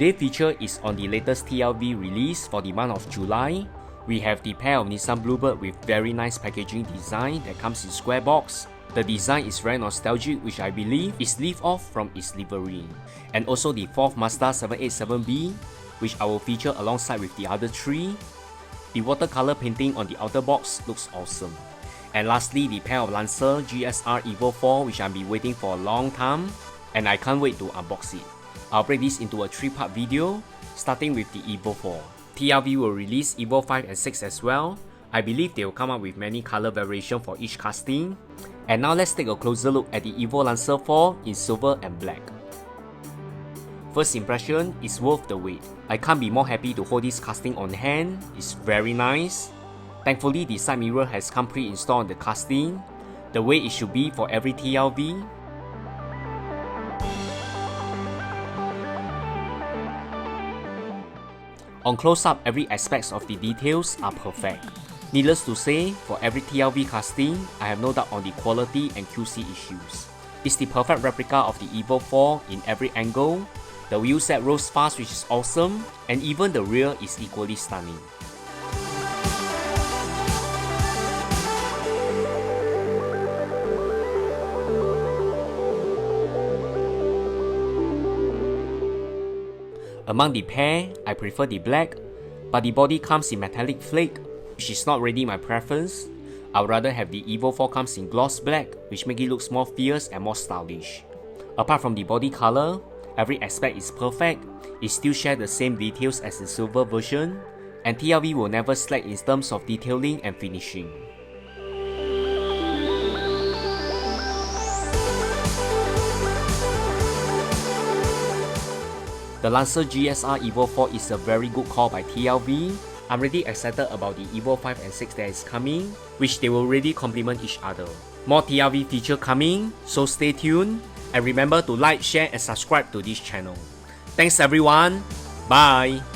today's feature is on the latest TLV release for the month of July. We have the pair of Nissan Bluebird with very nice packaging design that comes in square box. The design is very nostalgic, which I believe is left off from its livery. And also the 4th Mazda 787B, which I will feature alongside with the other 3. The watercolor painting on the outer box looks awesome. And lastly, the pair of Lancer GSR Evo IV, which I've been waiting for a long time, and I can't wait to unbox it. I'll break this into a 3-part video, starting with the Evo IV. TLV will release Evo 5 and 6 as well. I believe they will come up with many color variations for each casting. And now let's take a closer look at the Evo Lancer 4 in silver and black. First impression is worth the wait. I can't be more happy to hold this casting on hand. It's very nice. Thankfully, the side mirror has come pre-installed on the casting, the way it should be for every TLV. On close-up, every aspect of the details are perfect. Needless to say, for every TLV casting, I have no doubt on the quality and QC issues. It's the perfect replica of the Evo 4 in every angle. The wheel set rolls fast, which is awesome, and even the rear is equally stunning. Among the pair, I prefer the black, but the body comes in metallic flake, which is not really my preference. I would rather have the Evo 4 comes in gloss black, which makes it look more fierce and more stylish. Apart from the body color, every aspect is perfect. It still shares the same details as the silver version, and TLV will never slack in terms of detailing and finishing. The Lancer GSR Evo 4 is a very good call by TLV. I'm really excited about the Evo 5 and 6 that is coming, which they will really complement each other. More TLV feature coming, so stay tuned, and remember to like, share and subscribe to this channel. Thanks everyone, bye!